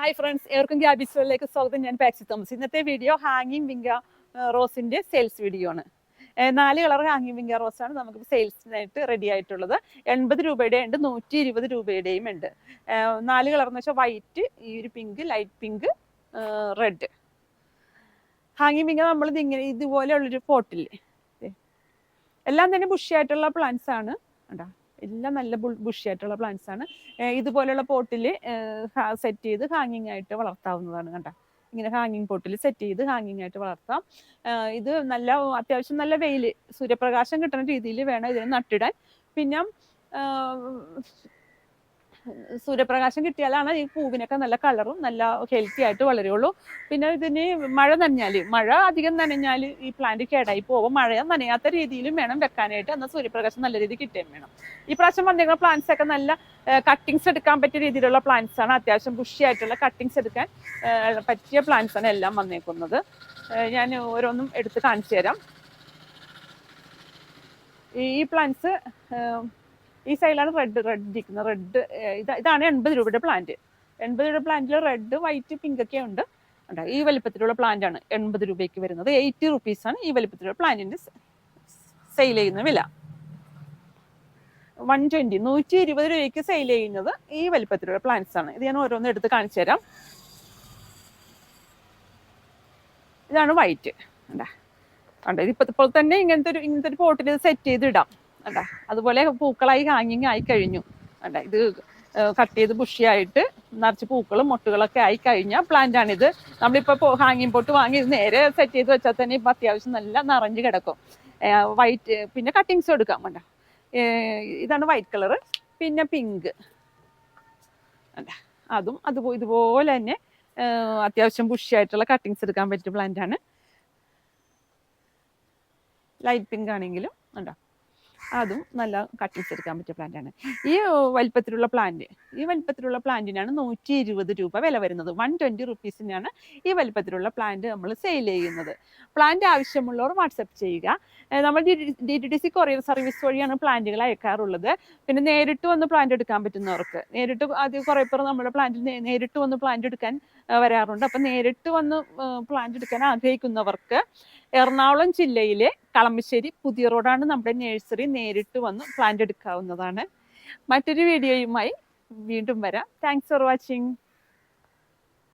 Hi friends, ഏവർക്കും ഗ്യാബിസോയിലേക്ക് സ്വാഗതം. ഞാൻ പാക്സി തോമസ്. ഇന്നത്തെ വീഡിയോ ഹാങ്ങിങ് വിങ്ക റോസിൻ്റെ സെയിൽസ് വീഡിയോ ആണ്. 4 കളർ ഹാങ്ങിങ് വിങ്ക റോസാണ് നമുക്ക് സെയിൽസിനായിട്ട് റെഡി ആയിട്ടുള്ളത്. 80 രൂപയുടെ ഉണ്ട്, 120 രൂപയുടെയും ഉണ്ട്. 4 കളർ എന്ന് വെച്ചാൽ വൈറ്റ്, ഈ ഒരു പിങ്ക്, ലൈറ്റ് പിങ്ക്, റെഡ്. ഹാങ്ങിങ് വിങ്ക നമ്മൾ ഇങ്ങനെ ഇതുപോലെയുള്ളൊരു പോട്ടിൽ എല്ലാം തന്നെ ബുഷിയായിട്ടുള്ള പ്ലാന്റ്സ് ആണ്. കണ്ടോ, എല്ലാം നല്ല ബുഷിയായിട്ടുള്ള പ്ലാന്റ്സ് ആണ്. ഇതുപോലെയുള്ള പോട്ടിൽ സെറ്റ് ചെയ്ത് ഹാങ്ങിങ് ആയിട്ട് വളർത്താവുന്നതാണ്. കണ്ടോ, ഇങ്ങനെ ഹാങ്ങിങ് പോട്ടിൽ സെറ്റ് ചെയ്ത് ഹാങ്ങിങ് ആയിട്ട് വളർത്താം. ഇത് നല്ല അത്യാവശ്യം നല്ല വെയിൽ, സൂര്യപ്രകാശം കിട്ടുന്ന രീതിയിൽ വേണം ഇതിനെ നട്ടിടാൻ. പിന്നെ സൂര്യപ്രകാശം കിട്ടിയാലാണ് ഈ പൂവിനൊക്കെ നല്ല കളറും നല്ല ഹെൽത്തി ആയിട്ട് വളരുള്ളൂ. പിന്നെ ഇതിന് മഴ അധികം നനഞ്ഞാൽ ഈ പ്ലാന്റ് കേടായി പോകും. മഴ നനയാത്ത രീതിയിലും വേണം വെക്കാനായിട്ട്, എന്നാൽ സൂര്യപ്രകാശം നല്ല രീതിയിൽ കിട്ടുകയും വേണം. ഈ പ്രാവശ്യം വന്നിരിക്കുന്ന പ്ലാന്റ്സ് ഒക്കെ നല്ല കട്ടിങ്സ് എടുക്കാൻ പറ്റിയ രീതിയിലുള്ള പ്ലാന്റ്സ് ആണ്. അത്യാവശ്യം ബുഷി ആയിട്ടുള്ള കട്ടിങ്സ് എടുക്കാൻ പറ്റിയ പ്ലാന്റ്സ് ആണ് എല്ലാം വന്നേക്കുന്നത്. ഞാൻ ഓരോന്നും എടുത്ത് കാണിച്ചു തരാം. ഈ പ്ലാന്റ്സ് ഈ സൈഡിലാണ് റെഡ് ഇരിക്കുന്നത്. ഇതാണ് 80 രൂപയുടെ പ്ലാന്റ്. 80 രൂപയുടെ പ്ലാന്റിൽ റെഡ്, വൈറ്റ്, പിങ്ക് ഒക്കെ ഉണ്ട്. ഈ വലിപ്പത്തിലുള്ള പ്ലാന്റ് ആണ് 80 രൂപയ്ക്ക് വരുന്നത്. 80 റുപ്പീസാണ് ഈ വലിപ്പത്തിലുള്ള പ്ലാന്റിന്റെ സെയിൽ ചെയ്യുന്ന വില. 120 രൂപയ്ക്ക് സെയിൽ ചെയ്യുന്നത് ഈ വലിപ്പത്തിലുള്ള പ്ലാന്റ്സ് ആണ്. ഇത് ഞാൻ ഓരോന്നും എടുത്ത് കാണിച്ചു തരാം. ഇതാണ് വൈറ്റ്. ഇപ്പോൾ തന്നെ ഇങ്ങനത്തെ ഒരു പോട്ടിൽ സെറ്റ് ചെയ്ത് ഇടാം. അതുപോലെ പൂക്കളായി ഹാങ്ങിങ് ആയി കഴിഞ്ഞു. ഇത് കട്ട് ചെയ്ത് ബുഷിയായിട്ട് നിറച്ച് പൂക്കളും മൊട്ടുകളൊക്കെ ആയി കഴിഞ്ഞ പ്ലാന്റ് ആണിത്. നമ്മളിപ്പോൾ ഹാങ്ങിങ് പോട്ട് വാങ്ങി ഇത് നേരെ സെറ്റ് ചെയ്ത് വെച്ചാൽ തന്നെ ഇപ്പം അത്യാവശ്യം നല്ല നിറഞ്ഞ് കിടക്കും. വൈറ്റ്, പിന്നെ കട്ടിങ്സ് എടുക്കാം. ഇതാണ് വൈറ്റ് കളറ്. പിന്നെ പിങ്ക്, അതും ഇതുപോലെ തന്നെ അത്യാവശ്യം ബുഷിയായിട്ടുള്ള കട്ടിങ്സ് എടുക്കാൻ പറ്റിയ പ്ലാന്റ് ആണ്. ലൈറ്റ് പിങ്ക് ആണെങ്കിലും അതും നല്ല കട്ടിങ്സ് എടുക്കാൻ പറ്റിയ പ്ലാന്റ് ആണ്. ഈ വലിപ്പത്തിലുള്ള പ്ലാന്റിനാണ് 120 രൂപ വില വരുന്നത്. 120 റുപ്പീസിനാണ് ഈ വലിപ്പത്തിലുള്ള പ്ലാന്റ് നമ്മൾ സെയിൽ ചെയ്യുന്നത്. പ്ലാന്റ് ആവശ്യമുള്ളവർ വാട്സപ്പ് ചെയ്യുക. നമ്മൾ DTDC കൊറിയർ സർവീസ് വഴിയാണ് പ്ലാന്റുകൾ അയക്കാറുള്ളത്. പിന്നെ നേരിട്ട് വന്ന് പ്ലാന്റ് എടുക്കാൻ പറ്റുന്നവർക്ക്, ആദ്യം കുറേ പേർ നമ്മുടെ പ്ലാന്റിൽ നേരിട്ട് വന്ന് പ്ലാന്റ് എടുക്കാൻ വരാറുണ്ട്. അപ്പം നേരിട്ട് വന്ന് പ്ലാന്റ് എടുക്കാൻ ആഗ്രഹിക്കുന്നവർക്ക് എറണാകുളം ജില്ലയിലെ കളമശ്ശേരി പുതിയ റോഡാണ് നമ്മുടെ നഴ്സറി. നേരിട്ട് വന്ന് പ്ലാന്റ് എടുക്കാവുന്നതാണ്. മറ്റൊരു വീഡിയോയുമായി വീണ്ടും വരാം. Thanks for watching.